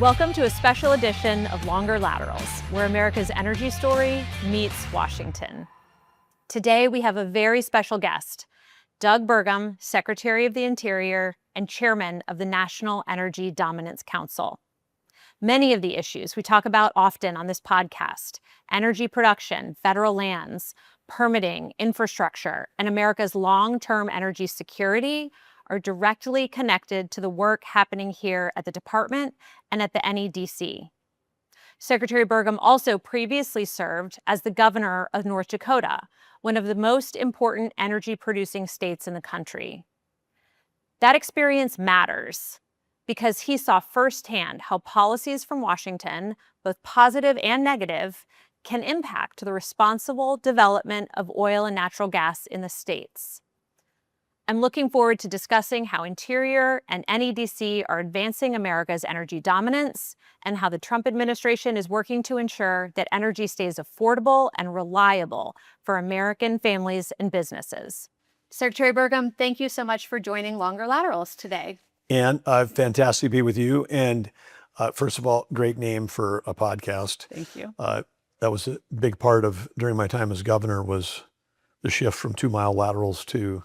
Welcome to a special edition of Longer Laterals, where America's energy story meets Washington. Today, we have a very special guest, Doug Burgum, Secretary of the Interior and Chairman of the National Energy Dominance Council. Many of the issues we talk about often on this podcast, energy production, federal lands, permitting, infrastructure, and America's long-term energy security are directly connected to the work happening here at the department and at the NEDC. Secretary Burgum also previously served as the governor of North Dakota, one of the most important energy-producing states in the country. That experience matters because he saw firsthand how policies from Washington, both positive and negative, can impact the responsible development of oil and natural gas in the states. I'm looking forward to discussing how Interior and NEDC are advancing America's energy dominance and how the Trump administration is working to ensure that energy stays affordable and reliable for American families and businesses. Secretary Burgum, thank you so much for joining Longer Laterals today. Anne, fantastic to be with you. And first of all, great name for a podcast. Thank you. That was a big part of, during my time as governor, was the shift from 2-mile laterals to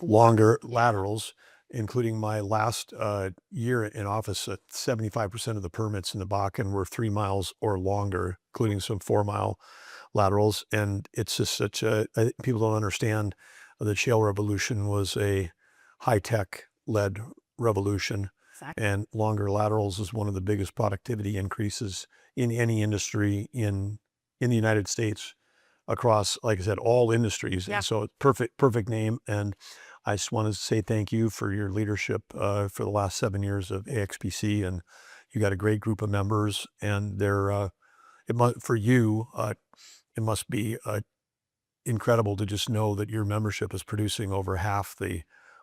longer laterals, including my last year in office. 75% of the permits in the Bakken were 3 miles or longer, including some 4-mile laterals. And it's just such a, people don't understand that Shale Revolution was a high-tech led revolution. Exactly. And longer laterals is one of the biggest productivity increases in any industry in the United States across, like I said, all industries. Yeah. And so it's perfect name. And I just want to say thank you for your leadership for the last 7 years of AXPC. And you got a great group of members, and they're, for you, it must be incredible to just know that your membership is producing over half the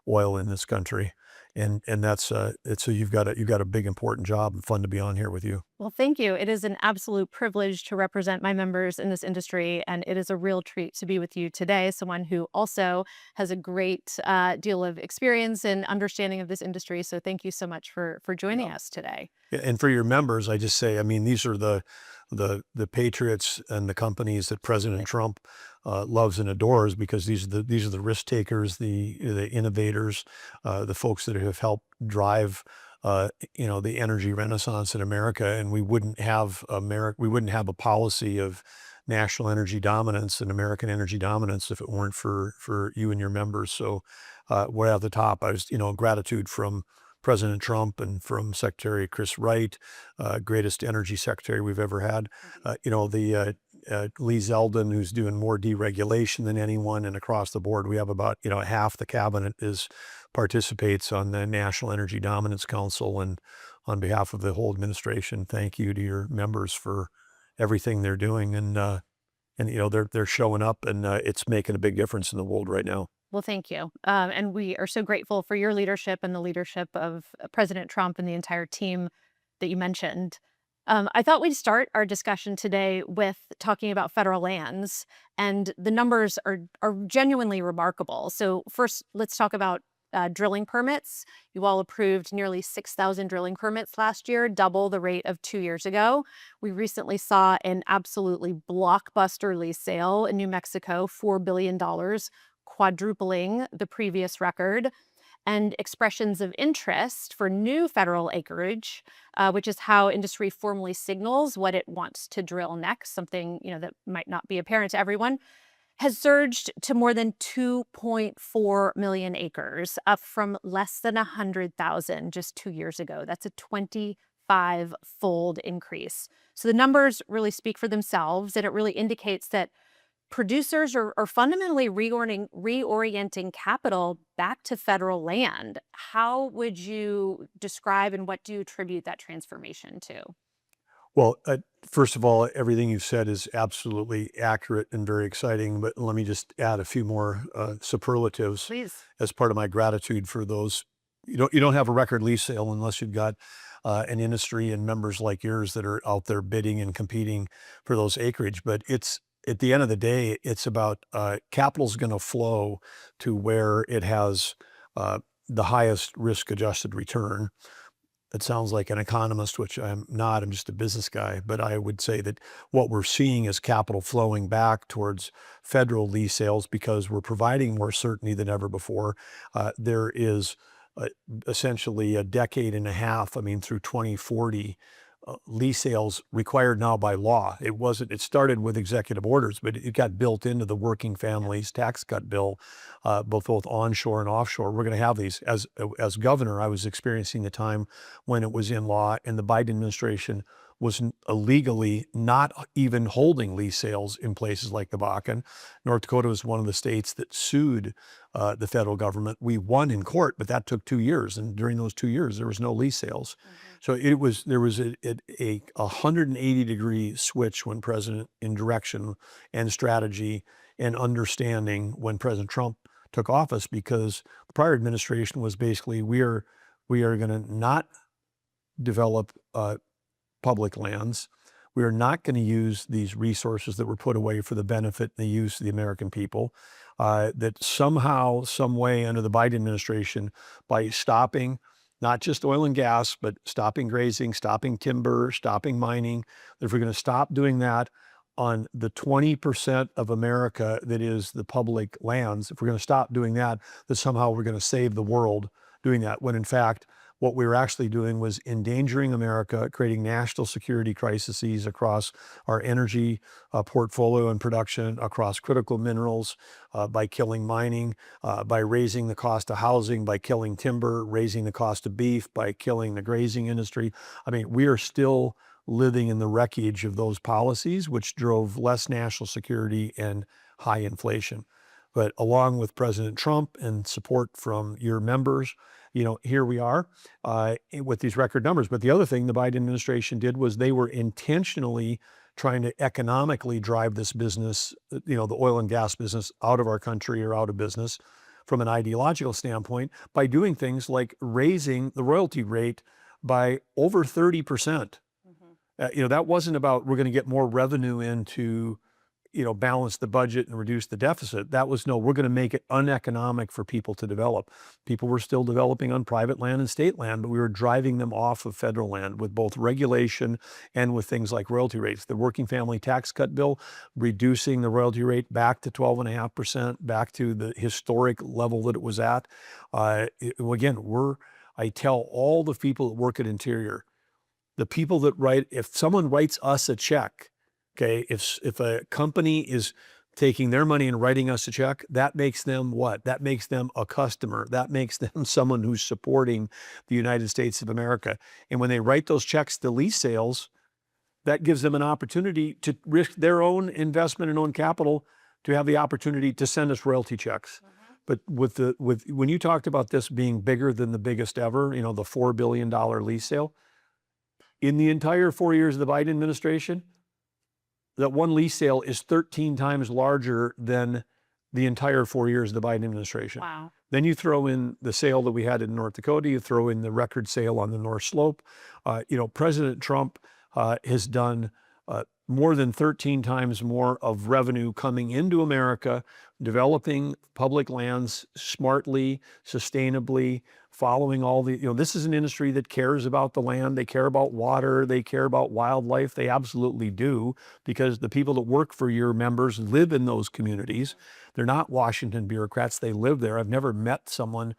oil in this country. And that's so you've got a big important job, and fun to be on here with you. Well, thank you. It is an absolute privilege to represent my members in this industry, and it is a real treat to be with you today, someone who also has a great deal of experience and understanding of this industry. So thank you so much for joining us today. And for your members, I just say, I mean, these are the patriots and the companies that President Trump loves and adores, because these are the risk takers, the innovators, the folks that have helped drive the energy renaissance in America. And we wouldn't have a policy of national energy dominance and American energy dominance if it weren't for you and your members. So we're at the top. I was, gratitude from President Trump and from Secretary Chris Wright, greatest energy secretary we've ever had. Lee Zeldin, who's doing more deregulation than anyone, and across the board, we have about, half the cabinet participates on the National Energy Dominance Council. And on behalf of the whole administration, thank you to your members for everything they're doing. And they're showing up, and it's making a big difference in the world right now. Well, thank you. And we are so grateful for your leadership and the leadership of President Trump and the entire team that you mentioned. I thought we'd start our discussion today with talking about federal lands, and the numbers are genuinely remarkable. So first, let's talk about drilling permits. You all approved nearly 6,000 drilling permits last year, double the rate of 2 years ago. We recently saw an absolutely blockbuster lease sale in New Mexico, $4 billion, quadrupling the previous record, and expressions of interest for new federal acreage, which is how industry formally signals what it wants to drill next, something that might not be apparent to everyone, has surged to more than 2.4 million acres, up from less than 100,000 just 2 years ago. That's a 25-fold increase. So the numbers really speak for themselves, and it really indicates that producers are fundamentally reorienting capital back to federal land. How would you describe, and what do you attribute that transformation to? Well, first of all, everything you've said is absolutely accurate and very exciting. But let me just add a few more superlatives. Please. As part of my gratitude for those. You don't have a record lease sale unless you've got an industry and members like yours that are out there bidding and competing for those acreage. But it's, at the end of the day, it's about capital's going to flow to where it has the highest risk-adjusted return. it sounds like an economist, which I'm not, I'm just a business guy, but I would say that what we're seeing is capital flowing back towards federal lease sales because we're providing more certainty than ever before. There is uh, essentially a decade and a half, I mean, through 2040, lease sales required now by law. It wasn't, it started with executive orders, but it got built into the working families tax cut bill, both onshore and offshore. We're going to have these. As governor, I was experiencing the time when it was in law, and the Biden administration was illegally not even holding lease sales in places like the Bakken. North Dakota was one of the states that sued the federal government. We won in court, but that took 2 years, and during those 2 years, there was no lease sales. So there was a 180-degree switch when in direction and strategy and understanding when President Trump took office, because the prior administration was basically, we are going to not develop public lands. We are not going to use these resources that were put away for the benefit and the use of the American people. That somehow, some way under the Biden administration, by stopping not just oil and gas, but stopping grazing, stopping timber, stopping mining, that if we're going to stop doing that on the 20% of America that is the public lands, if we're going to stop doing that, that somehow we're going to save the world doing that, when in fact, what we were actually doing was endangering America, creating national security crises across our energy portfolio and production, across critical minerals, by killing mining, by raising the cost of housing, by killing timber, raising the cost of beef, by killing the grazing industry. I mean, we are still living in the wreckage of those policies, which drove less national security and high inflation. But along with President Trump and support from your members, here we are with these record numbers. But the other thing the Biden administration did was they were intentionally trying to economically drive this business, the oil and gas business, out of our country or out of business from an ideological standpoint, by doing things like raising the royalty rate by over 30%. That wasn't about, we're going to get more revenue in to balance the budget and reduce the deficit. That was, no, we're going to make it uneconomic for people to develop. People were still developing on private land and state land, but we were driving them off of federal land with both regulation and with things like royalty rates. The working family tax cut bill, reducing the royalty rate back to 12.5%, back to the historic level that it was at. Again, I tell all the people that work at Interior, the people that if someone writes us a check, okay, if a company is taking their money and writing us a check, that makes them what? That makes them a customer. That makes them someone who's supporting the United States of America. And when they write those checks to lease sales, that gives them an opportunity to risk their own investment and own capital to have the opportunity to send us royalty checks. But when you talked about this being bigger than the biggest ever, the $4 billion lease sale, in the entire 4 years of the Biden administration, that one lease sale is 13 times larger than the entire 4 years of the Biden administration. Wow. Then you throw in the sale that we had in North Dakota, you throw in the record sale on the North Slope. President Trump has done more than 13 times more of revenue coming into America, developing public lands smartly, sustainably, following all the, this is an industry that cares about the land. They care about water. They care about wildlife. They absolutely do, because the people that work for your members live in those communities. They're not Washington bureaucrats. They live there. I've never met someone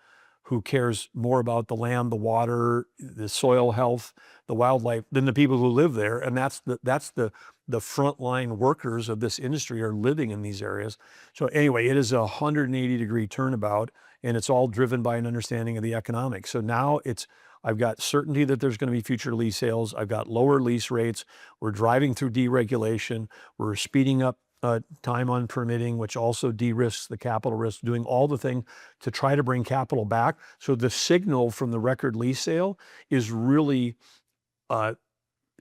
who cares more about the land, the water, the soil health, the wildlife than the people who live there. And that's the frontline workers of this industry are living in these areas. So anyway, it is a 180-degree turnabout, and it's all driven by an understanding of the economics. So now I've got certainty that there's going to be future lease sales. I've got lower lease rates. We're driving through deregulation. We're speeding up time on permitting, which also de-risks the capital risk, doing all the thing to try to bring capital back. So the signal from the record lease sale is really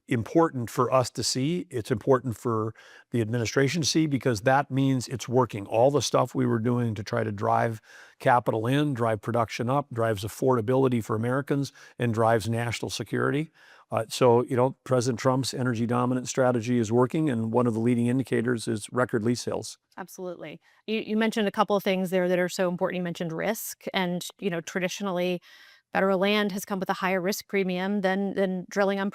important for us to see. It's important for the administration to see, because that means it's working. All the stuff we were doing to try to drive capital in, drive production up, drives affordability for Americans, and drives national security. So President Trump's energy dominant strategy is working, and one of the leading indicators is record lease sales. Absolutely. You mentioned a couple of things there that are so important. You mentioned risk, and traditionally Federal land has come with a higher risk premium than drilling on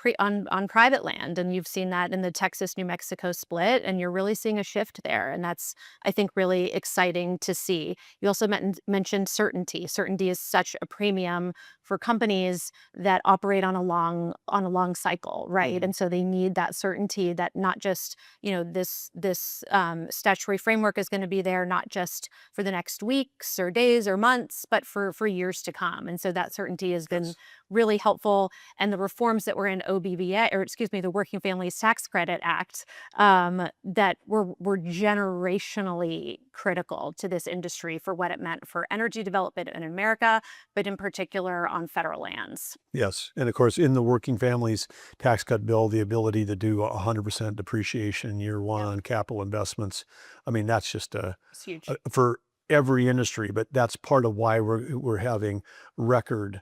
private land, and you've seen that in the Texas New Mexico split, and you're really seeing a shift there, and that's, I think, really exciting to see. You also mentioned certainty. Certainty is such a premium for companies that operate on a long cycle, right? Mhm. And so they need that certainty that not just, this statutory framework is going to be there, not just for the next weeks or days or months, but for years to come. And so that certainty has been Yes. really helpful. And the reforms that were in OBBA, or excuse me, the Working Families Tax Credit Act, that were generationally critical to this industry for what it meant for energy development in America, but in particular on federal lands. Yes. And of course, in the working families tax cut bill, the ability to do 100% depreciation in year one Yep, on capital investments. I mean, that's just it's huge. for every industry, but that's part of why we're having record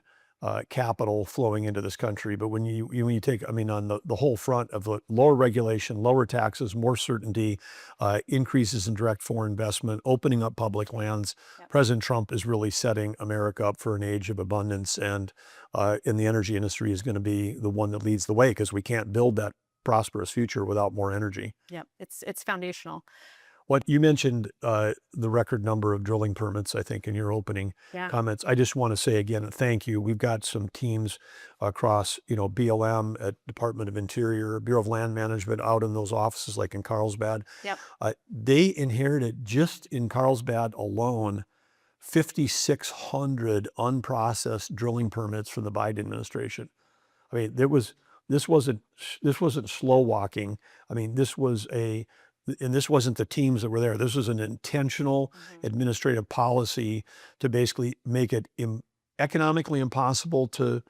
capital flowing into this country. But when you take, I mean, on the whole front of the lower regulation, lower taxes, more certainty, increases in direct foreign investment, opening up public lands, Yep. President Trump is really setting America up for an age of abundance, and the energy industry is going to be the one that leads the way because we can't build that prosperous future without more energy. Yep. It's foundational. What you mentioned, the record number of drilling permits, I think, in your opening Yeah. comments. I just want to say again, thank you. We've got some teams across, BLM at Department of Interior, Bureau of Land Management out in those offices, like in Carlsbad. Yep. They inherited just in Carlsbad alone 5,600 unprocessed drilling permits from the Biden administration. I mean, this wasn't this wasn't slow walking. I mean, this wasn't the teams that were there. This was an intentional Mhm. administrative policy to basically make it economically impossible to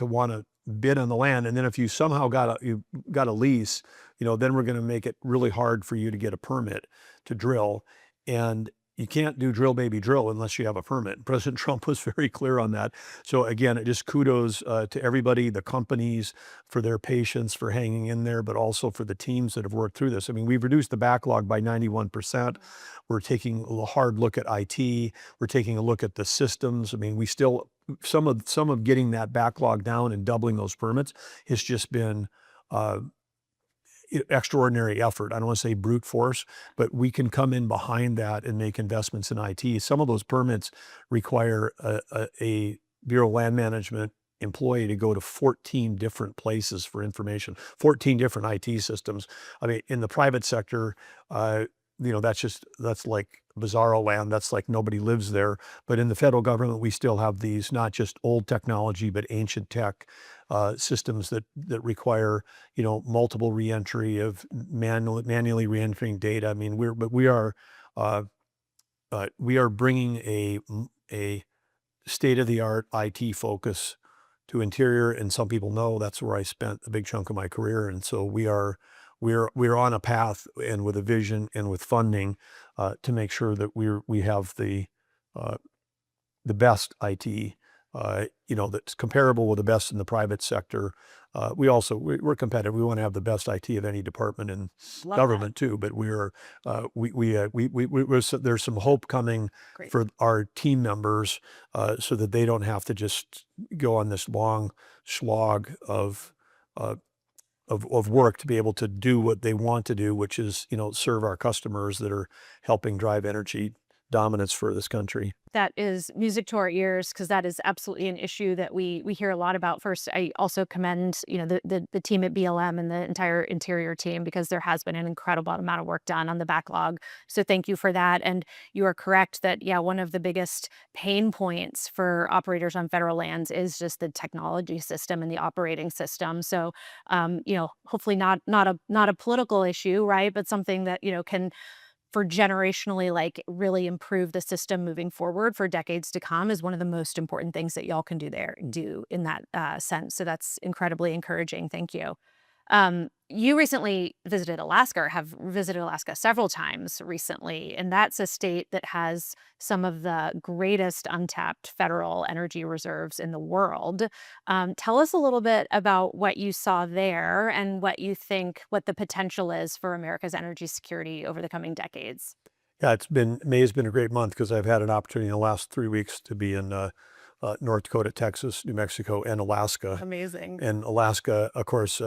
want to bid on the land. And then if you somehow got a lease, then we're going to make it really hard for you to get a permit to drill. And you can't do drill baby drill unless you have a permit. President Trump was very clear on that. So again, just kudos to everybody, the companies for their patience, for hanging in there, but also for the teams that have worked through this. I mean, we've reduced the backlog by 91%. We're taking a hard look at IT. We're taking a look at the systems. I mean, we still some of getting that backlog down and doubling those permits has just been uh, extraordinary effort. I don't want to say brute force, but we can come in behind that and make investments in IT. Some of those permits require a Bureau of Land Management employee to go to 14 different places for information, 14 different IT systems. I mean, in the private sector, that's like bizarro land. That's like nobody lives there. But in the federal government, we still have these not just old technology, but ancient tech systems that require multiple reentry of manually reentering data. I mean, uh, we are bringing a state of the art IT focus to Interior, and some people know that's where I spent a big chunk of my career. And so we're on a path and with a vision and with funding to make sure that we have uh, the best IT, that's comparable with the best in the private sector. We're competitive. We want to have the best IT of any department in Love that. government too. But there's some hope coming Great. for our team members so that they don't have to just go on this long slog uh, of work to be able to do what they want to do, which is serve our customers that are helping drive energy dominance for this country. That is music to our ears because that is absolutely an issue that we hear a lot about. First, I also commend the team at BLM and the entire Interior team because there has been an incredible amount of work done on the backlog. So thank you for that. And you are correct that one of the biggest pain points for operators on federal lands is just the technology system and the operating system. So hopefully not a political issue, right? But something that can for generationally like really improve the system moving forward for decades to come is one of the most important things that y'all can do in that sense. So that's incredibly encouraging. Thank you. You recently visited Alaska or have visited Alaska several times recently, and that's a state that has some of the greatest untapped federal energy reserves in the world. Tell us a little bit about what you saw there and what you think what the potential is for America's energy security over the coming decades. Yeah, May has been a great month because I've had an opportunity in the last 3 weeks to be in North Dakota, Texas, New Mexico, and Alaska. Amazing. And Alaska, of course,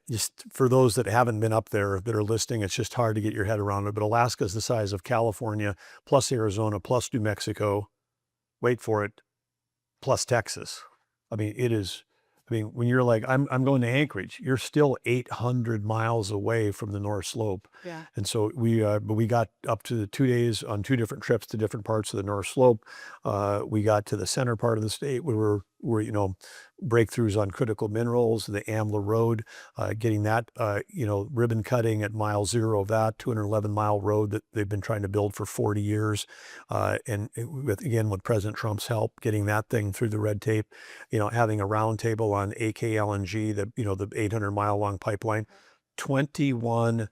just for those that haven't been up there that are listening, it's just hard to get your head around it. But Alaska is the size of California, plus Arizona, plus New Mexico. Wait for it, plus Texas. I mean, it is. I mean, when you're like, I'm going to Anchorage, you're still 800 miles away from the North Slope. Yeah. And so but we got up to 2 days on 2 different trips to different parts of the North Slope. We got to the center part of the state. We were breakthroughs on critical minerals, the AMLA Road, getting that, ribbon cutting at mile 0 of that 211-mile road that they've been trying to build for 40 years. With President Trump's help, getting that thing through the red tape, having a roundtable on AKLNG, the 800-mile long pipeline, 21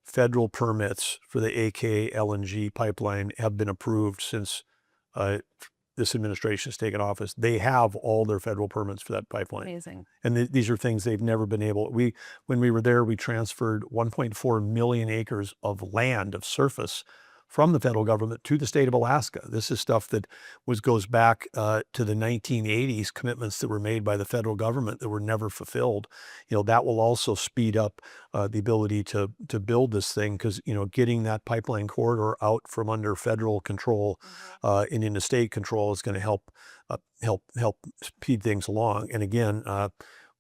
federal permits for the AKLNG pipeline have been approved since this administration has taken office. They have all their federal permits for that pipeline. Amazing. And these are things they've never been able. When we were there, we transferred 1.4 million acres of land, of surface, from the federal government to the state of Alaska. This is stuff that goes back to the 1980s, commitments that were made by the federal government that were never fulfilled. That will also speed up the ability to build this thing, because getting that pipeline corridor out from under federal control and into state control is going to help speed things along. And again,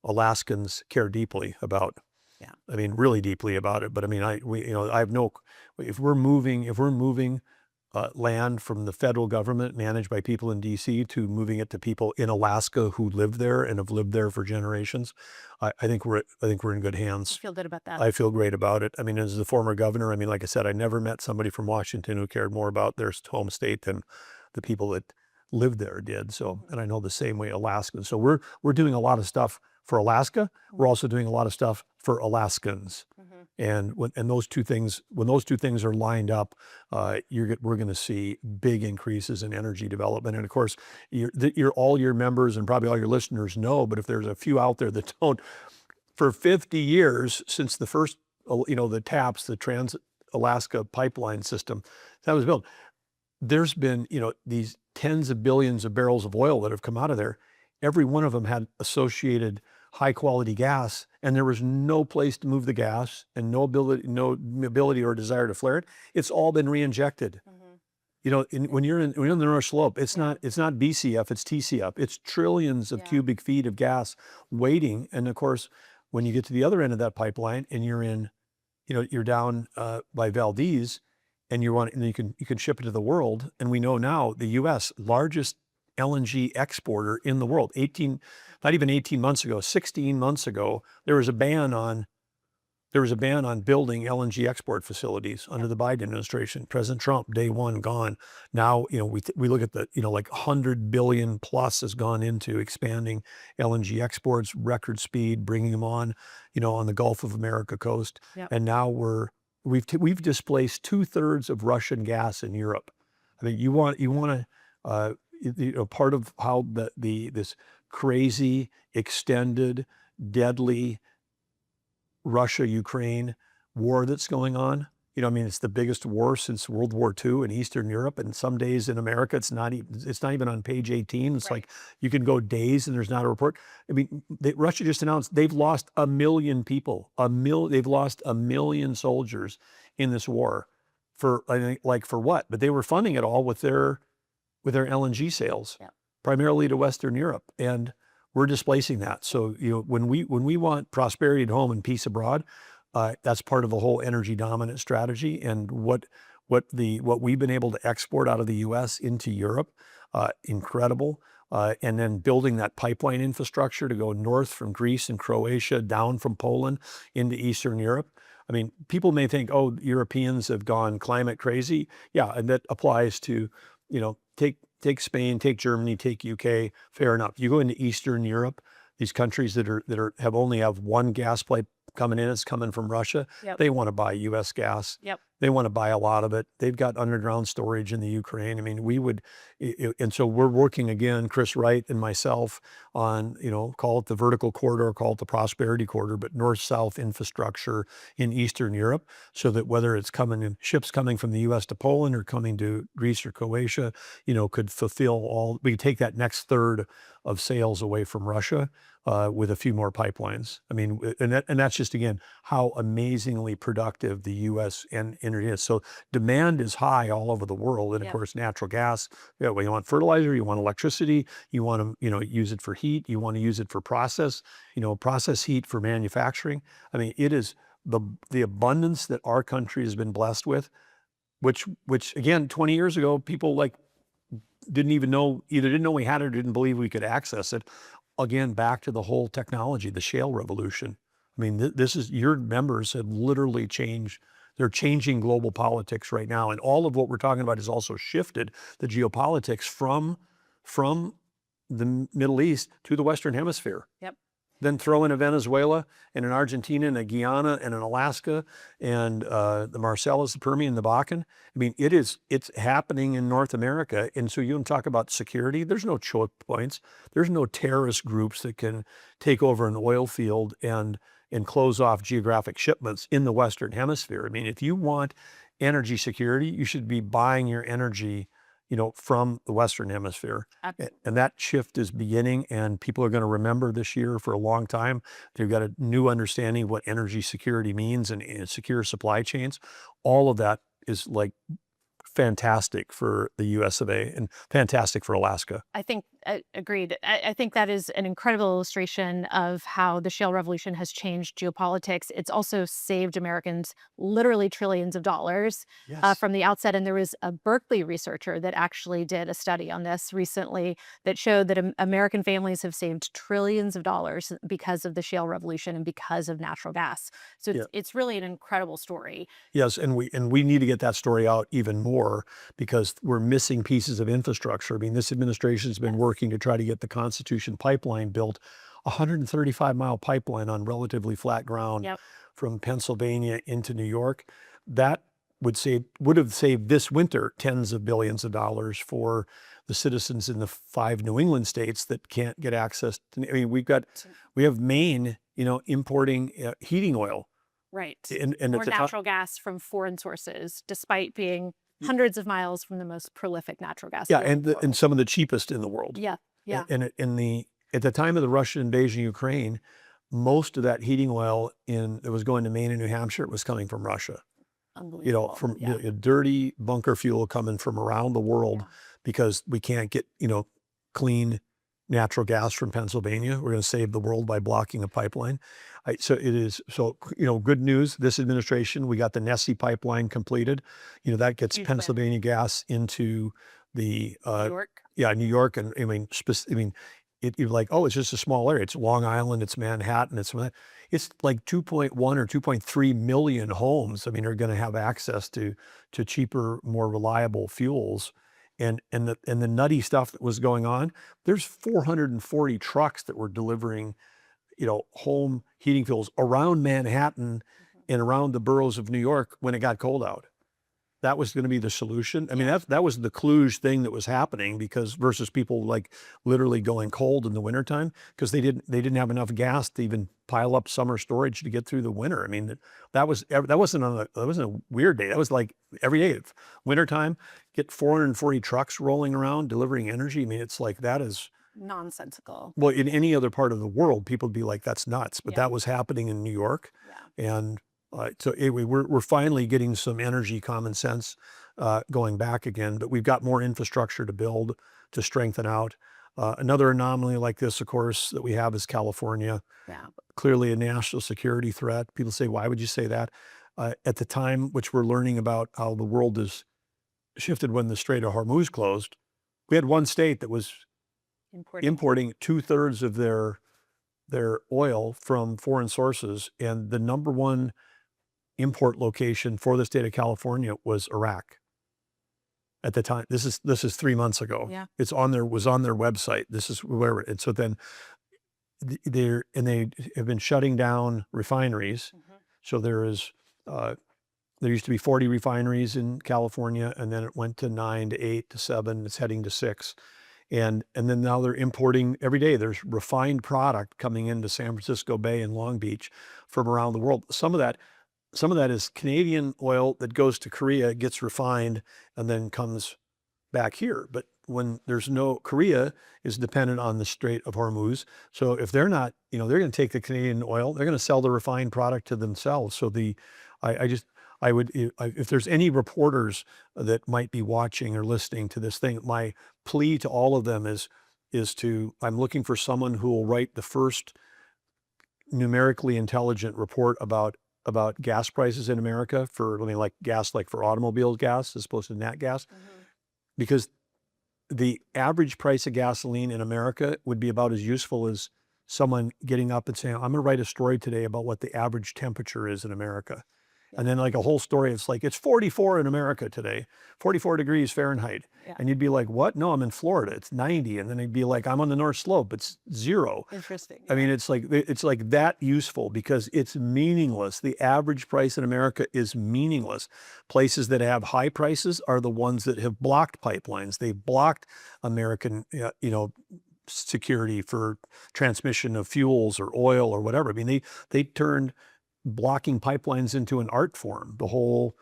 Alaskans care deeply about. Yeah. I mean, really deeply about it. But I mean, I have no. If we're moving land from the federal government managed by people in D.C. to moving it to people in Alaska who live there and have lived there for generations, I think we're in good hands. You feel good about that? I feel great about it. I mean, as the former governor, I mean, like I said, I never met somebody from Washington who cared more about their home state than the people that lived there did. So, and I know the same way Alaskans. So we're doing a lot of stuff for Alaska. We're also doing a lot of stuff for Alaskans. And when those two things are lined up, we're going to see big increases in energy development. And of course, all your members and probably all your listeners know, but if there's a few out there that don't, for 50 years since the first, the TAPS, the Trans-Alaska Pipeline System, that was built, there's been, these tens of billions of barrels of oil that have come out of there. Every one of them had associated high quality gas, and there was no place to move the gas and no ability or desire to flare it. It's all been re-injected. When you're in the North Slope, it's not BCF, it's TCF. It's trillions of cubic feet of gas waiting. And of course, when you get to the other end of that pipeline and you're down by Valdez, and you can ship it to the world. And we know now the U.S. largest LNG exporter in the world. 16 months ago, there was a ban on building LNG export facilities under the Biden administration. President Trump, day one, gone. Now, we look at like 100 billion plus has gone into expanding LNG exports, record speed, bringing them on the Gulf of America coast. Yep. And now we've displaced 2/3 of Russian gas in Europe. I mean, you want to, part of how this crazy, extended, deadly Russia-Ukraine war that's going on. It's the biggest war since World War II in Eastern Europe, and some days in America it's not even on page 18. It's like you can go days and there's not a report. I mean, Russia just announced they've lost 1 million people. They've lost 1 million soldiers in this war. For what? But they were funding it all with their LNG sales, primarily to Western Europe, and we're displacing that. So when we want prosperity at home and peace abroad, that's part of the whole energy dominant strategy. And what we've been able to export out of the U.S. into Europe, incredible. And then building that pipeline infrastructure to go north from Greece and Croatia, down from Poland into Eastern Europe. I mean, people may think, oh, Europeans have gone climate crazy. Yeah, and that applies to, take Spain, take Germany, take UK. Fair enough. You go into Eastern Europe, these countries that only have one gas pipe coming in, it's coming from Russia. Yep. They want to buy U.S. gas. Yep. They want to buy a lot of it. They've got underground storage in the Ukraine. I mean, we would, and so we're working again, Chris Wright and myself, on, call it the vertical corridor, call it the prosperity corridor, but north-south infrastructure in Eastern Europe, so that whether it's coming in ships coming from the U.S. to Poland or coming to Greece or Croatia, could fulfill all. We could take that next third of sales away from Russia with a few more pipelines. I mean, and that's just, again, how amazingly productive the U.S. and energy is. So demand is high all over the world. And of course, natural gas, well, you want fertilizer, you want electricity, you want to, use it for heat, you want to use it for process heat for manufacturing. I mean, it is the abundance that our country has been blessed with, which again, 20 years ago, people didn't even know, either didn't know we had it or didn't believe we could access it. Again, back to the whole technology, the shale revolution. I mean, this is, your members have literally changed. They're changing global politics right now. And all of what we're talking about has also shifted the geopolitics from the Middle East to the Western Hemisphere. Yep. Then throw in a Venezuela and an Argentina and a Guyana and an Alaska and the Marcellus, the Permian, the Bakken. I mean, it's happening in North America. And so you can talk about security. There's no choke points. There's no terrorist groups that can take over an oil field and close off geographic shipments in the Western Hemisphere. I mean, if you want energy security, you should be buying your energy from the Western Hemisphere. Absolutely. And that shift is beginning, and people are going to remember this year for a long time. They've got a new understanding of what energy security means and secure supply chains. All of that is fantastic for the US of A and fantastic for Alaska. I think, agreed. I think that is an incredible illustration of how the shale revolution has changed geopolitics. It's also saved Americans literally trillions of dollars from the outset. And there was a Berkeley researcher that actually did a study on this recently that showed that American families have saved trillions of dollars because of the shale revolution and because of natural gas. So it's really an incredible story. Yes, and we need to get that story out even more, because we're missing pieces of infrastructure. I mean, this administration has been working to try to get the Constitution pipeline built, a 135-mile pipeline on relatively flat ground from Pennsylvania into New York. That would have saved this winter tens of billions of dollars for the citizens in the 5 New England states that can't get access to. I mean, we have Maine, importing heating oil. Right. And or natural gas from foreign sources, despite being hundreds of miles from the most prolific natural gas. And some of the cheapest in the world. Yeah. And at the time of the Russian invasion of Ukraine, most of that heating oil that was going to Maine and New Hampshire was coming from Russia. Unbelievable. From dirty bunker fuel coming from around the world, because we can't get clean natural gas from Pennsylvania. We're going to save the world by blocking a pipeline. Good news. This administration, we got the Nessie pipeline completed. That gets Huge Pennsylvania gas into the New York. New York, and you're like, oh, it's just a small area. It's Long Island, it's Manhattan, it's like 2.1 or 2.3 million homes. I mean, are going to have access to cheaper, more reliable fuels. And the nutty stuff that was going on, there's 440 trucks that were delivering, home heating fuels around Manhattan and around the boroughs of New York when it got cold out. That was going to be the solution. I mean, that was the Cluj thing that was happening, because versus people literally going cold in the wintertime, because they didn't have enough gas to even pile up summer storage to get through the winter. I mean, that wasn't a weird day. That was like every day. Wintertime, get 440 trucks rolling around delivering energy. I mean, it's like, that is nonsensical. Well, in any other part of the world, people would be like, that's nuts. But that was happening in New York. And so anyway, we're finally getting some energy common sense going back again, but we've got more infrastructure to build to strengthen out. Another anomaly like this, of course, that we have is California. Clearly a national security threat. People say, why would you say that? At the time, which we're learning about how the world is shifted when the Strait of Hormuz closed, we had one state that was importing 2/3 of their oil from foreign sources, and the number one import location for the state of California was Iraq. At the time, this is 3 months ago. It's on their website. This is where, and so then they have been shutting down refineries. So there is there used to be 40 refineries in California, and then it went to 9 to 8 to 7. It's heading to 6. And then now they're importing every day. There's refined product coming into San Francisco Bay and Long Beach from around the world. Some of that is Canadian oil that goes to Korea, gets refined, and then comes back here. But when there's no, Korea is dependent on the Strait of Hormuz. So if they're not, they're going to take the Canadian oil, they're going to sell the refined product to themselves. So if there's any reporters that might be watching or listening to this thing, my plea to all of them is I'm looking for someone who will write the first numerically intelligent report about gas prices in America like gas, like for automobile gas as opposed to nat gas. Because the average price of gasoline in America would be about as useful as someone getting up and saying, I'm going to write a story today about what the average temperature is in America. And then like a whole story, it's like, it's 44 in America today, 44 degrees Fahrenheit. Yeah. And you'd be like, what? No, I'm in Florida. It's 90. And then he'd be like, I'm on the North Slope. It's 0. Interesting. I mean, it's like that useful because it's meaningless. The average price in America is meaningless. Places that have high prices are the ones that have blocked pipelines. They've blocked American, security for transmission of fuels or oil or whatever. I mean, they turned blocking pipelines into an art form. The whole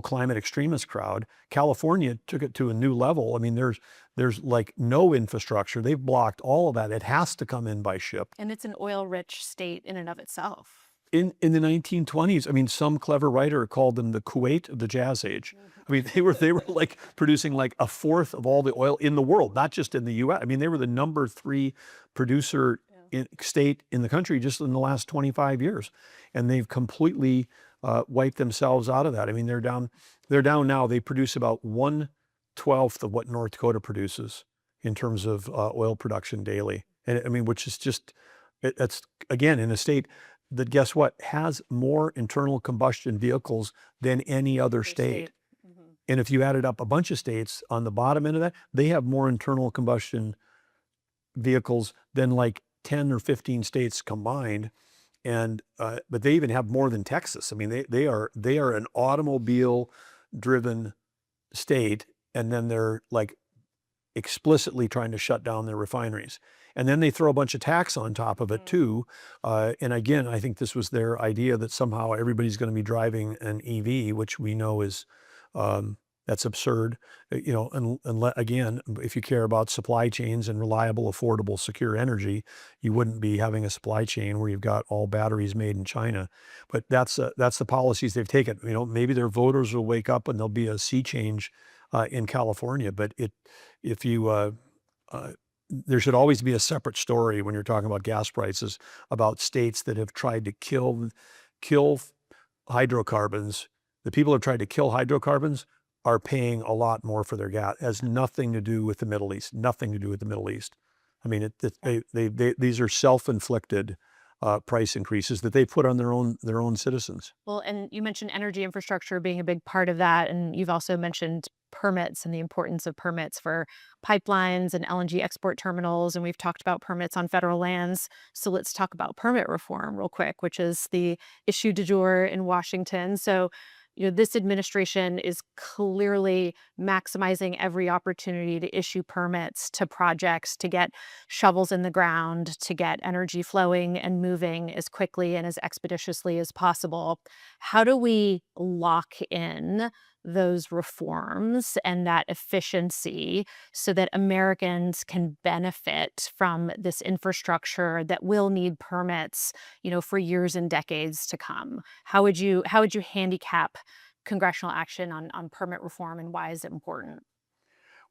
climate extremist crowd. California took it to a new level. I mean, there's like no infrastructure. They've blocked all of that. It has to come in by ship. And it's an oil-rich state in and of itself. In the 1920s, I mean, some clever writer called them the Kuwait of the Jazz Age. I mean, they were like producing like a fourth of all the oil in the world, not just in the U.S. I mean, they were the number 3 producer state in the country just in the last 25 years. And they've completely wiped themselves out of that. I mean, they're down now. They produce about 1/12 of what North Dakota produces in terms of oil production daily. And I mean, which is just, that's again, in a state that, guess what, has more internal combustion vehicles than any other state. And if you added up a bunch of states on the bottom end of that, they have more internal combustion vehicles than like 10 or 15 states combined. And but they even have more than Texas. I mean, they are an automobile driven state, and then they're like explicitly trying to shut down their refineries. And then they throw a bunch of tax on top of it too. And again, I think this was their idea that somehow everybody's going to be driving an EV, which we know is that's absurd. And again, if you care about supply chains and reliable, affordable, secure energy, you wouldn't be having a supply chain where you've got all batteries made in China. But that's the policies they've taken. Maybe their voters will wake up and there'll be a sea change in California. But there should always be a separate story when you're talking about gas prices about states that have tried to kill hydrocarbons. The people who have tried to kill hydrocarbons are paying a lot more for their gas. It has nothing to do with the Middle East. Nothing to do with the Middle East. I mean, these are self-inflicted price increases that they put on their own citizens. Well, and you mentioned energy infrastructure being a big part of that, and you've also mentioned permits and the importance of permits for pipelines and LNG export terminals, and we've talked about permits on federal lands. So let's talk about permit reform real quick, which is the issue du jour in Washington. So this administration is clearly maximizing every opportunity to issue permits to projects, to get shovels in the ground, to get energy flowing and moving as quickly and as expeditiously as possible. How do we lock in those reforms and that efficiency so that Americans can benefit from this infrastructure that will need permits, for years and decades to come? How would you handicap congressional action on permit reform, and why is it important?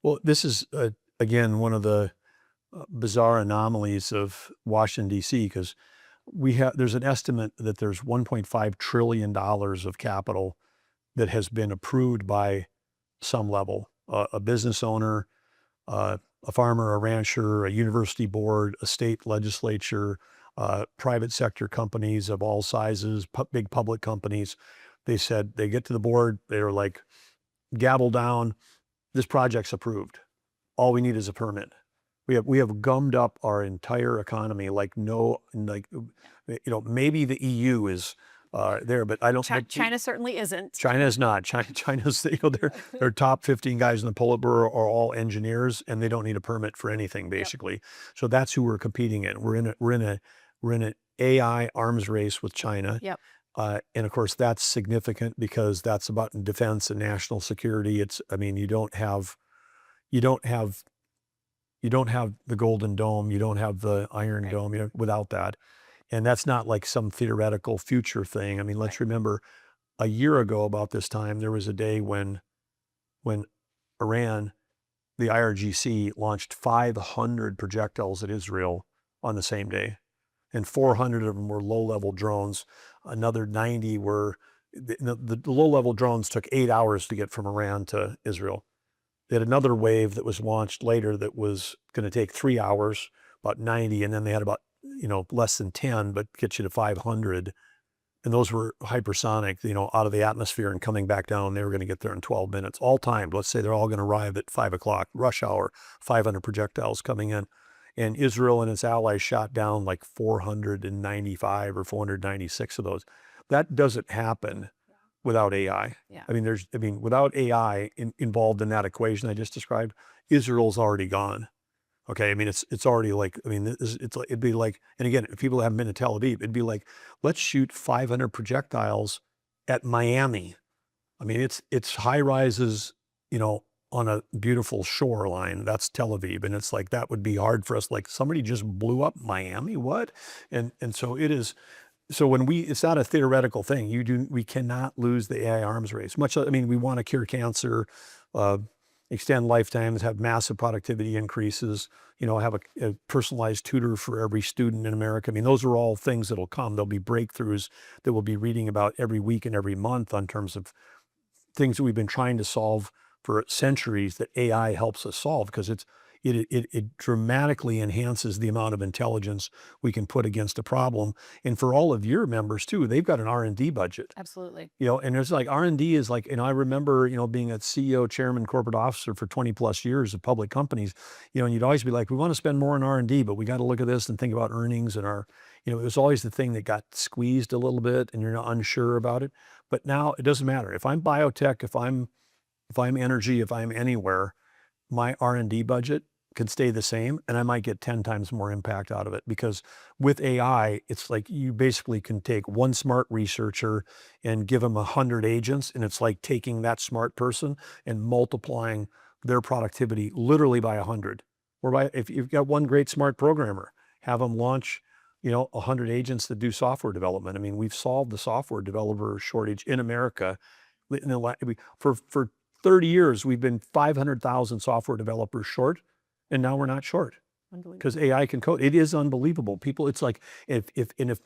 Well, this is again one of the bizarre anomalies of Washington D.C. because there's an estimate that there's $1.5 trillion of capital that has been approved by some level, a business owner, a farmer, a rancher, a university board, a state legislature, private sector companies of all sizes, big public companies. They said they get to the board, they're like, gavel down, this project's approved. All we need is a permit. We have gummed up our entire economy maybe the EU is there. But I don't. China certainly isn't. China is not. China's, their top 15 guys in the Politburo are all engineers, and they don't need a permit for anything basically. Yep. So that's who we're competing in. We're in an AI arms race with China. Yep. And of course that's significant because that's about defense and national security. You don't have the Golden Dome, you don't have the Iron Dome, without that. And that's not like some theoretical future thing. I mean, let's remember a year ago about this time, there was a day when Iran, the IRGC, launched 500 projectiles at Israel on the same day. And 400 of them were low-level drones. Another 90 were, the low-level drones took 8 hours to get from Iran to Israel. They had another wave that was launched later that was going to take 3 hours, about 90, and then they had about, less than 10, but get you to 500. And those were hypersonic, out of the atmosphere and coming back down. They were going to get there in 12 minutes, all timed. Let's say they're all going to arrive at 5 o'clock, rush hour, 500 projectiles coming in. And Israel and its allies shot down like 495 or 496 of those. That doesn't happen without AI. Yeah. Without AI involved in that equation I just described, Israel's already gone. Okay, it's already like, it'd be like, and again, if people haven't been to Tel Aviv, it'd be like, let's shoot 500 projectiles at Miami. It's high rises, on a beautiful shoreline. That's Tel Aviv. And it's like, that would be hard for us. Like, somebody just blew up Miami, what? And so it is. So it's not a theoretical thing. We cannot lose the AI arms race. We want to cure cancer, extend lifetimes, have massive productivity increases, have a personalized tutor for every student in America. Those are all things that'll come. There'll be breakthroughs that we'll be reading about every week and every month on terms of things that we've been trying to solve for centuries that AI helps us solve, because it dramatically enhances the amount of intelligence we can put against a problem. And for all of your members too, they've got an R&D budget. Absolutely. And there's like R&D is like, I remember, being a CEO, chairman, corporate officer for 20 plus years of public companies, and you'd always be like, we want to spend more on R&D, but we got to look at this and think about earnings and it was always the thing that got squeezed a little bit and you're not unsure about it. But now it doesn't matter. If I'm biotech, if I'm energy, if I'm anywhere, my R&D budget can stay the same and I might get 10 times more impact out of it, because with AI, it's like you basically can take one smart researcher and give them 100 agents, and it's like taking that smart person and multiplying their productivity literally by 100. Or if you've got one great smart programmer, have them launch 100 agents that do software development. We've solved the software developer shortage in America. For 30 years, we've been 500,000 software developers short, and now we're not short because AI can code. It is unbelievable. People, it's like, if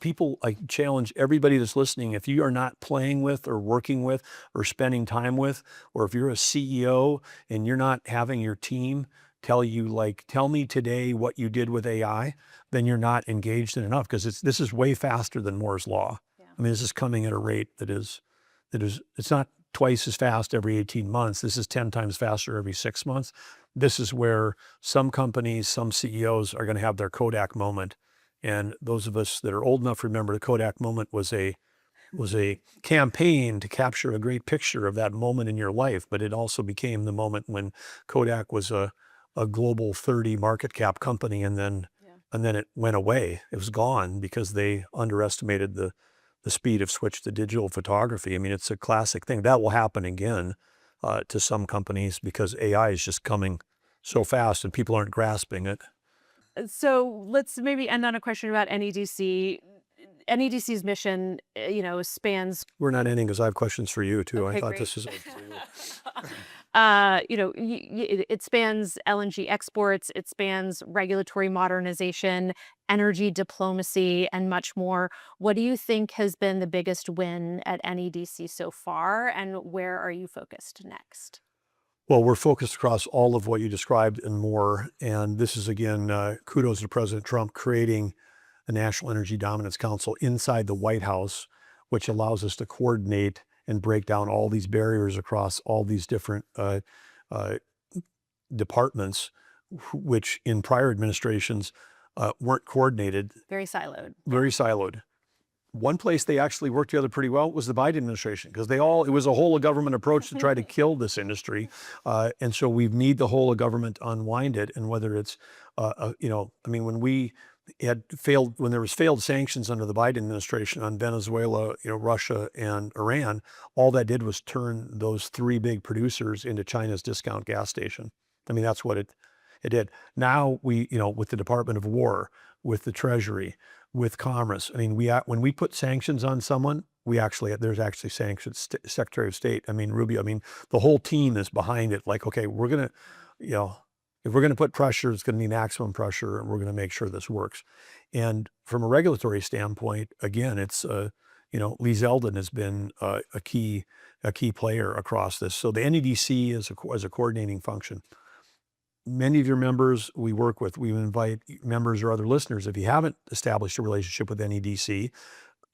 people, I challenge everybody that's listening, if you are not playing with or working with or spending time with, or if you're a CEO and you're not having your team tell you, like, tell me today what you did with AI, then you're not engaged in enough, because this is way faster than Moore's Law. Yeah. This is coming at a rate that is, it's not twice as fast every 18 months. This is 10 times faster every 6 months. This is where some companies, some CEOs are going to have their Kodak moment. And those of us that are old enough remember the Kodak moment was a campaign to capture a great picture of that moment in your life. But it also became the moment when Kodak was a global 30 market cap company, and then it went away. It was gone because they underestimated the speed of switch to digital photography. It's a classic thing. That will happen again to some companies because AI is just coming so fast and people aren't grasping it. So let's maybe end on a question about NEDC. NEDC's mission, spans. We're not ending because I have questions for you too. Okay, I thought great. this was. It spans LNG exports, it spans regulatory modernization, energy diplomacy, and much more. What do you think has been the biggest win at NEDC so far, and where are you focused next? Well, we're focused across all of what you described and more. And this is, again, kudos to President Trump creating the National Energy Dominance Council inside the White House, which allows us to coordinate and break down all these barriers across all these different departments, which in prior administrations weren't coordinated. Very siloed. Very siloed. one place they actually worked together pretty well was the Biden administration, because it was a whole of government approach to try to kill this industry. And so we need the whole of government to unwind it. And whether it's, I mean, when there was failed sanctions under the Biden administration on Venezuela, Russia and Iran, all that did was turn those three big producers into China's discount gas station. I mean, that's what it did. Now with the Department of War, with the Treasury, with Commerce, I mean, when we put sanctions on someone, there's actually sanctions. Secretary of State, I mean, Rubio, I mean, the whole team is behind it. Like, okay, we're gonna, if we're going to put pressure, it's going to be maximum pressure, and we're going to make sure this works. And from a regulatory standpoint, again, it's Lee Zeldin has been a key player across this. So the NEDC is a coordinating function. Many of your members we work with, we invite members or other listeners, if you haven't established a relationship with NEDC,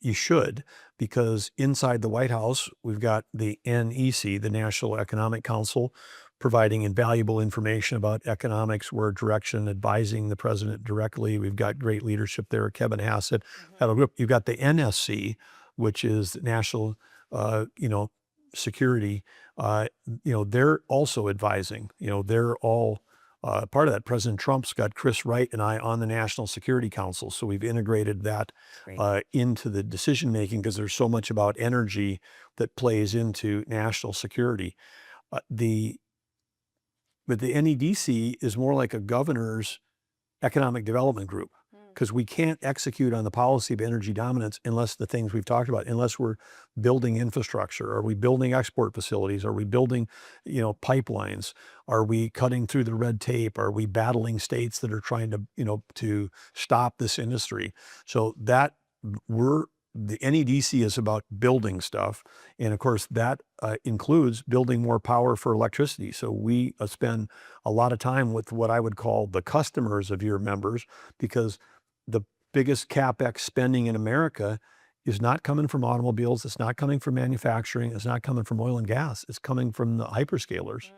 you should, because inside the White House, we've got the NEC, the National Economic Council, providing invaluable information about economics, where direction, advising the president directly. We've got great leadership there. Kevin Hassett had a group. You've got the NSC, which is National, Security. They're also advising. They're all part of that. President Trump's got Chris Wright and I on the National Security Council. So we've integrated that into the decision making, because there's so much about energy that plays into national security. But the NEDC is more like a governor's economic development group, because we can't execute on the policy of energy dominance unless the things we've talked about, unless we're building infrastructure. Are we building export facilities? Are we building, pipelines? Are we cutting through the red tape? Are we battling states that are trying to stop this industry? So the NEDC is about building stuff. And of course, that includes building more power for electricity. So we spend a lot of time with what I would call the customers of your members, because the biggest CapEx spending in America is not coming from automobiles. It's not coming from manufacturing. It's not coming from oil and gas. It's coming from the hyperscalers.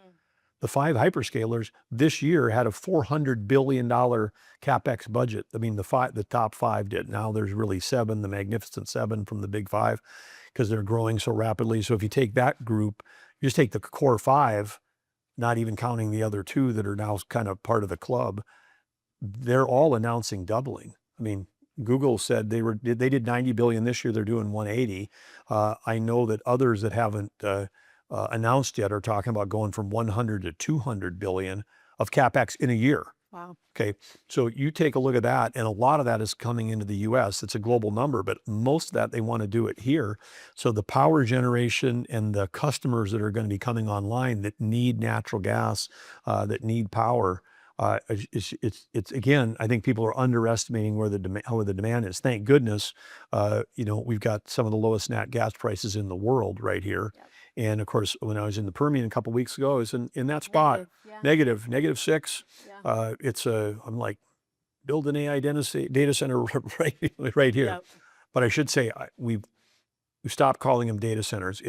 The 5 hyperscalers this year had a $400 billion CapEx budget. I mean, the top 5 did. Now there's really 7, the Magnificent 7 from the Big 5, because they're growing so rapidly. So if you take that group, you just take the core 5, not even counting the other 2 that are now kind of part of the club, they're all announcing doubling. I mean, Google said they did 90 billion this year. They're doing 180. I know that others that haven't announced yet are talking about going from 100 to 200 billion of CapEx in a year. Wow. Okay. So you take a look at that, and a lot of that is coming into the US. It's a global number, but most of that, they want to do it here. So the power generation and the customers that are going to be coming online that need natural gas, that need power, it's again, I think people are underestimating where the demand is. Thank goodness, we've got some of the lowest nat gas prices in the world right here. Yep. And of course, when I was in the Permian a couple of weeks ago, I was in that spot, -6. Yeah. I'm like, build an AI data center right here. Yep. But I should say, we've stopped calling them data centers.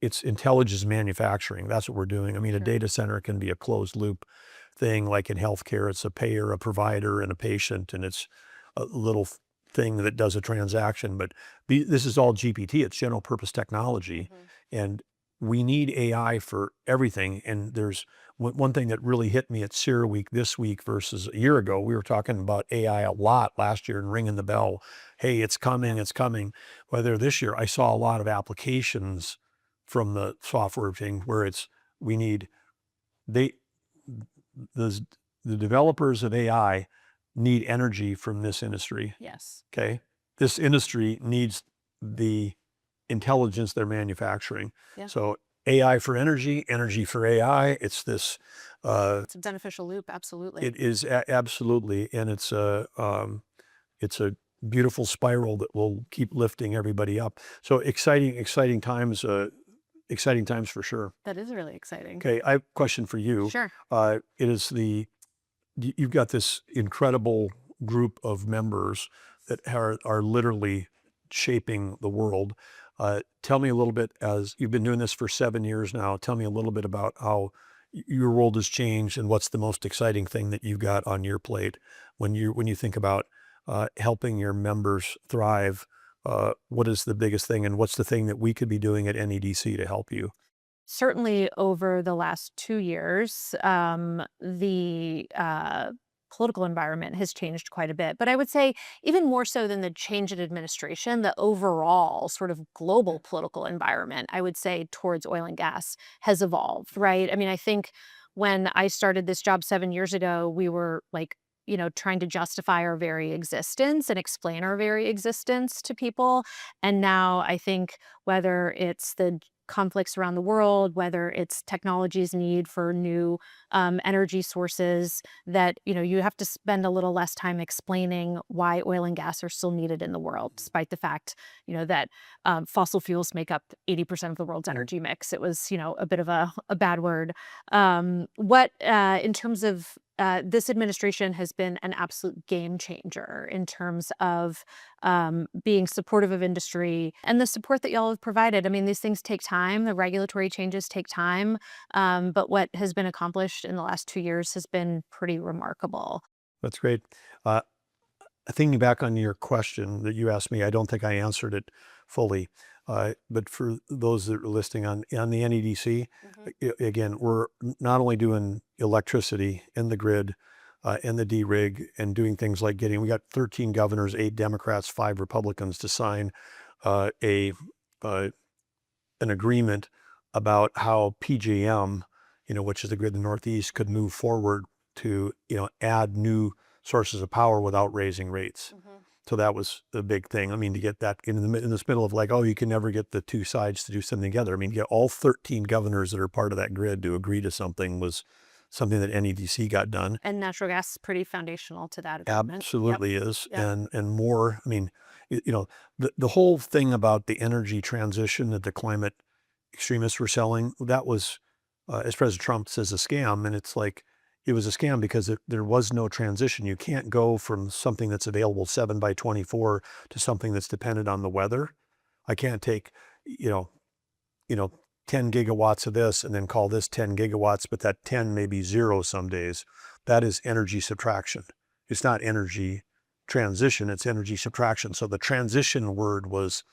It's intelligence manufacturing. That's what we're doing. I mean, a data center can be a closed loop thing. Like in healthcare, it's a payer, a provider, and a patient, and it's a little thing that does a transaction. But this is all GPT. It's general purpose technology. And we need AI for everything. And there's one thing that really hit me at CERA Week this week versus a year ago. We were talking about AI a lot last year and ringing the bell. Hey, it's coming, it's coming. Whether this year, I saw a lot of applications from the software thing where the developers of AI need energy from this industry. Yes. Okay. This industry needs the intelligence they're manufacturing. Yeah. So AI for energy, energy for AI. It's this. It's a beneficial loop. Absolutely. It is absolutely, and it's a beautiful spiral that will keep lifting everybody up. So exciting times. Exciting times for sure. That is really exciting. Okay, I have a question for you. Sure. You've got this incredible group of members that are literally shaping the world. Tell me a little bit, as you've been doing this for 7 years now, tell me a little bit about how your world has changed and what's the most exciting thing that you've got on your plate when you think about helping your members thrive what is the biggest thing, and what's the thing that we could be doing at NEDC to help you? Certainly over the last 2 years, the political environment has changed quite a bit. But I would say, even more so than the change in administration, the overall sort of global political environment, I would say, towards oil and gas has evolved, right? I mean, I think when I started this job 7 years ago, we were like, trying to justify our very existence and explain our very existence to people. And now I think whether it's the conflicts around the world, whether it's technology's need for new energy sources, that you have to spend a little less time explaining why oil and gas are still needed in the world, despite the fact that fossil fuels make up 80% of the world's energy mix. It was a bit of a bad word. What in terms of this administration has been an absolute game changer in terms of being supportive of industry and the support that y'all have provided. I mean, these things take time. The regulatory changes take time. But what has been accomplished in the last 2 years has been pretty remarkable. That's great. Uh, Thinking back on your question that you asked me, I don't think I answered it fully. But for those that are listening on the NEDC, again, we're not only doing electricity in the grid, in the D-rig, and doing things like we got 13 governors, 8 Democrats, 5 Republicans to sign a an agreement about how PJM, which is the grid in the Northeast, could move forward to, add new sources of power without raising rates. So that was the big thing. I mean, to get that in this middle of like, oh, you can never get the two sides to do something together. I mean, to get all 13 governors that are part of that grid to agree to something was something that NEDC got done. And natural gas is pretty foundational to that agreement. Absolutely is. Yep. And more, I mean, the whole thing about the energy transition that the climate extremists were selling, that was, as President Trump says, a scam. And it's like, it was a scam because there was no transition. You can't go from something that's available 7 by 24 to something that's dependent on the weather. I can't take, you know, 10 gigawatts of this and then call this 10 gigawatts, but that 10 may be 0 some days. That is energy subtraction. It's not energy transition, it's energy subtraction. So the transition word was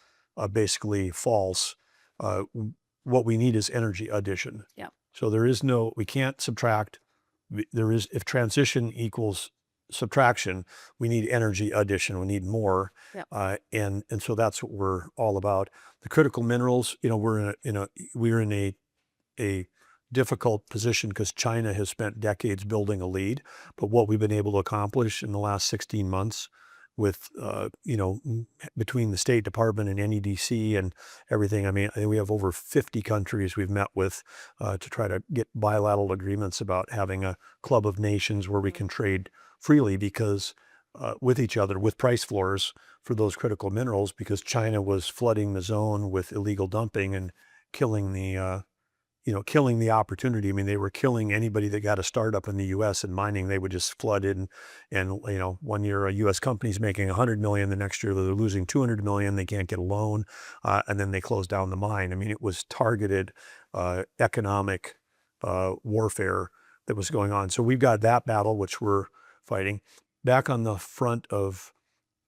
basically false. What we need is energy addition. Yeah. So we can't subtract. If transition equals subtraction, we need energy addition. We need more. Yep. And so that's what we're all about. The critical minerals, we're in a difficult position because China has spent decades building a lead. But what we've been able to accomplish in the last 16 months with, between the State Department and NEDC and everything, I mean, I think we have over 50 countries we've met with to try to get bilateral agreements about having a club of nations where we can trade freely because with each other, with price floors for those critical minerals, because China was flooding the zone with illegal dumping and killing the opportunity. I mean, they were killing anybody that got a startup in the U.S. in mining. They would just flood in, and 1 year a U.S. company's making 100 million, the next year they're losing 200 million. They can't get a loan, and then they close down the mine. I mean, it was targeted economic warfare that was going on. So we've got that battle, which we're fighting. Back on the front of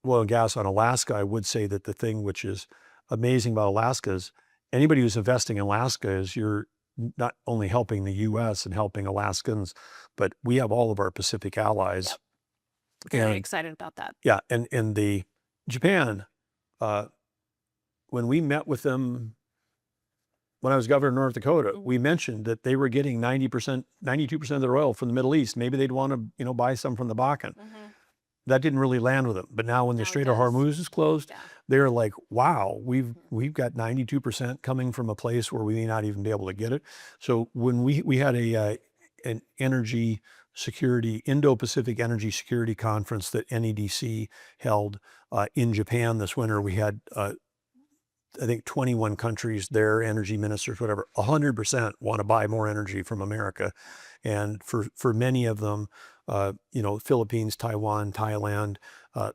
oil and gas on Alaska, I would say that the thing which is amazing about Alaska is anybody who's investing in Alaska is you're not only helping the U.S. and helping Alaskans, but we have all of our Pacific allies. Yep. Very excited about that. Yeah, and the Japan, when we met with them, when I was governor of North Dakota, we mentioned that they were getting 90%, 92% of their oil from the Middle East. Maybe they'd want to, buy some from the Bakken. That didn't really land with them. But now when the Strait of Hormuz is closed, they're like, wow, we've got 92% coming from a place where we may not even be able to get it. So when we had an energy security, Indo-Pacific Energy Security Conference that NEDC held in Japan this winter, we had I think 21 countries there, energy ministers, whatever, 100% want to buy more energy from America. And for many of them, Philippines, Taiwan, Thailand,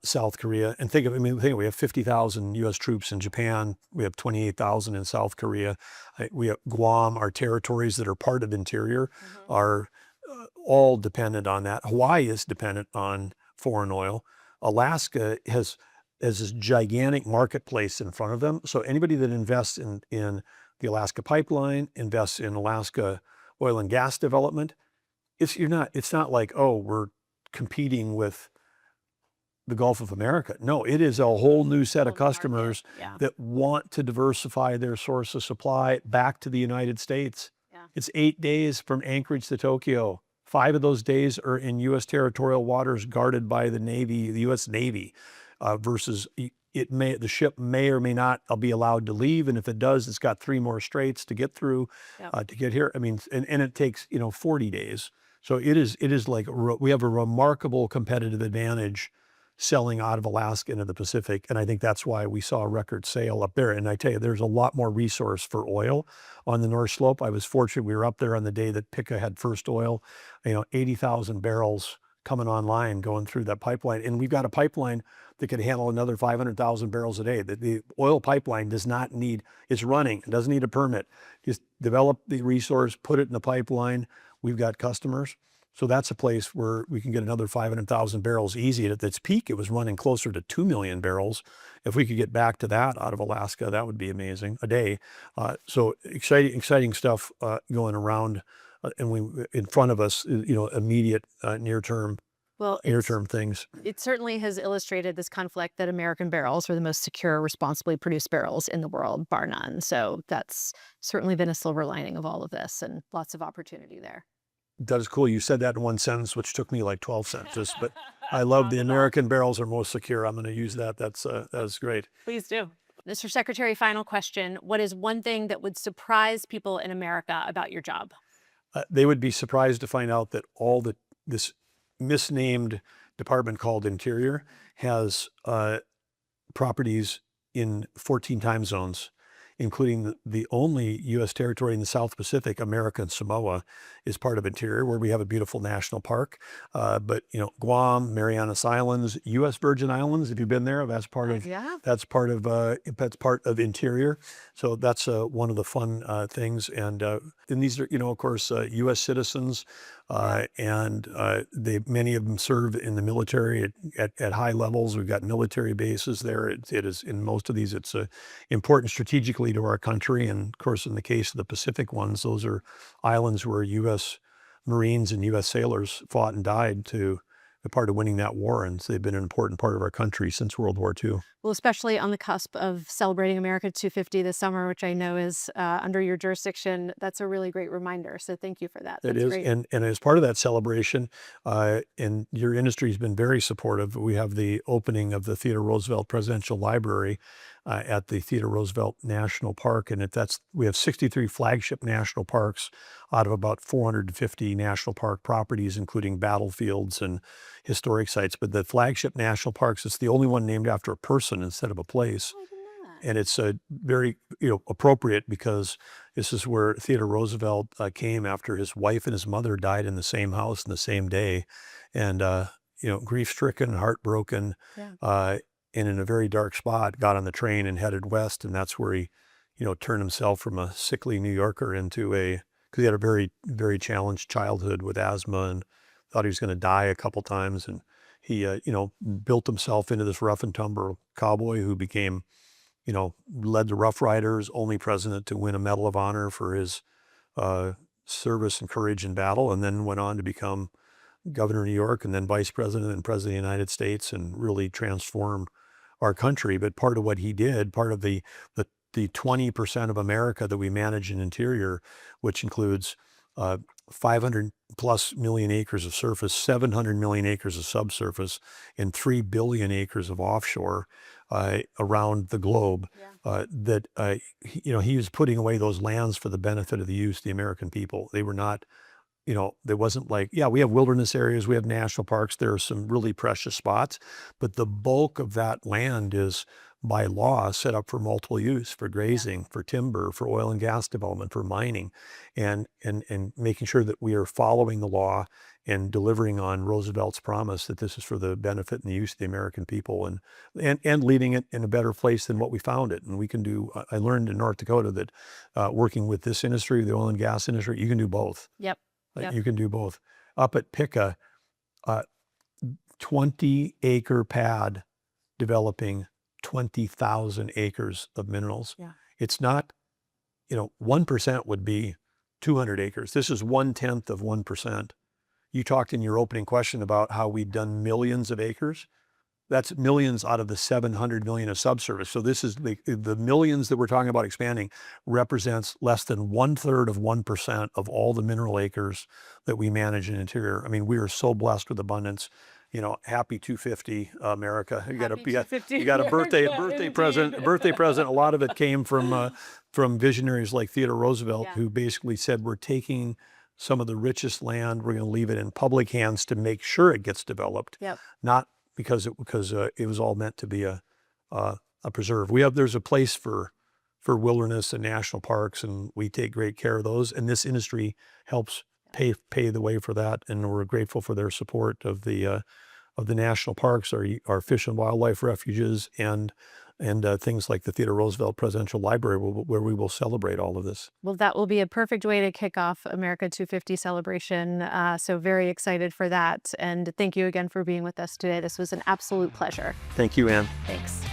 South Korea, and think we have 50,000 U.S. troops in Japan. We have 28,000 in South Korea. We have Guam, our territories that are part of interior are all dependent on that. Hawaii is dependent on foreign oil. Alaska has this gigantic marketplace in front of them. So anybody that invests in the Alaska pipeline, invests in Alaska oil and gas development, it's not like, oh, we're competing with the Gulf of America. No, it is a whole new set of Whole new market. customers Yeah. that want to diversify their source of supply back to the United States. Yeah. It's 8 days from Anchorage to Tokyo. 5 of those days are in U.S. territorial waters guarded by the Navy, the U.S. Navy, versus the ship may or may not be allowed to leave, and if it does, it's got 3 more straits to get through, Yep. to get here. I mean, and it takes 40 days. So it is like we have a remarkable competitive advantage selling out of Alaska into the Pacific, and I think that's why we saw a record sale up there. And I tell you, there's a lot more resource for oil on the North Slope. I was fortunate we were up there on the day that Pikka had first oil. 80,000 barrels coming online, going through that pipeline, and we've got a pipeline that could handle another 500,000 barrels a day. The oil pipeline does not need, it's running, it doesn't need a permit. Just develop the resource, put it in the pipeline. We've got customers. So that's a place where we can get another 500,000 barrels easy. At its peak, it was running closer to 2 million barrels. If we could get back to that out of Alaska, that would be amazing a day. So exciting stuff going around, and in front of us, immediate near-term Well, things. it certainly has illustrated this conflict that American barrels are the most secure, responsibly produced barrels in the world, bar none. So that's certainly been a silver lining of all of this, and lots of opportunity there. That is cool. You said that in one sentence, which took me like 12 sentences, but I love the American barrels are most secure. I'm going to use that. That's great. Please do. Mr. Secretary, final question. What is one thing that would surprise people in America about your job? They would be surprised to find out that this misnamed department called Interior has properties in 14 time zones, including the only U.S. territory in the South Pacific, American Samoa, is part of Interior, where we have a beautiful national park. But Guam, Marianas Islands, U.S. Virgin Islands, if you've been there, that's part of that's part of Interior. So that's one of the fun things. And these are, of course, U.S. citizens, and many of them serve in the military at high levels. We've got military bases there. It is in most of these. It's important strategically to our country, and of course, in the case of the Pacific ones, those are islands where U.S. Marines and U.S. sailors fought and died to be part of winning that war, and so they've been an important part of our country since World War II. Well, especially on the cusp of celebrating America 250 this summer, which I know is under your jurisdiction. That's a really great reminder. So thank you for that. It That's is, great. and as part of that celebration, and your industry has been very supportive. We have the opening of the Theodore Roosevelt Presidential Library at the Theodore Roosevelt National Park, and we have 63 flagship national parks out of about 450 national park properties, including battlefields and historic sites. But the flagship national parks, it's the only one named after a person instead of a place. Oh, I didn't know that. And it's very appropriate because this is where Theodore Roosevelt came after his wife and his mother died in the same house in the same day, and grief-stricken, heartbroken, Yeah. and in a very dark spot, got on the train and headed west, and that's where he turned himself from a sickly New Yorker because he had a very, very challenged childhood with asthma and thought he was going to die a couple times, and he built himself into this rough and tumble cowboy who became, led the Rough Riders, only president to win a Medal of Honor for his service and courage in battle, and then went on to become governor of New York and then vice president and president of the United States, and really transform our country. But part of what he did, part of the 20% of America that we manage in Interior, which includes 500 plus million acres of surface, 700 million acres of subsurface, and 3 billion acres of offshore around the globe, he was putting away those lands for the benefit of the use of the American people. They were not, there wasn't like, we have wilderness areas, we have national parks, there are some really precious spots, but the bulk of that land is by law set up for multiple use, for grazing, for timber, for oil and gas development, for mining, and making sure that we are following the law and delivering on Roosevelt's promise that this is for the benefit and the use of the American people, and leaving it in a better place than what we found it. And we can do, I learned in North Dakota that working with this industry, the oil and gas industry, you can do both. Yep. You can do both. Up at Pikka, 20-acre pad developing 20,000 acres of minerals. Yeah. It's not, 1% would be 200 acres. This is 1/10 of 1%. You talked in your opening question about how we've done millions of acres. That's millions out of the 700 million of subsurface. So this is the millions that we're talking about expanding represents less than 1/3 of 1% of all the mineral acres that we manage in Interior. I mean, we are so blessed with abundance. Happy 250 America. You got a birthday present. A lot of it came from visionaries like Theodore Roosevelt, who basically said we're taking some of the richest land, we're going to leave it in public hands to make sure it gets developed, not because it was all meant to be a preserve. There's a place for wilderness and national parks, and we take great care of those. And this industry helps pay the way for that, and we're grateful for their support of the national parks, our fish and wildlife refuges, and things like the Theodore Roosevelt Presidential Library, where we will celebrate all of this. Well, that will be a perfect way to kick off America 250 celebration. So very excited for that. And thank you again for being with us today. This was an absolute pleasure. Thank you, Anne. Thanks.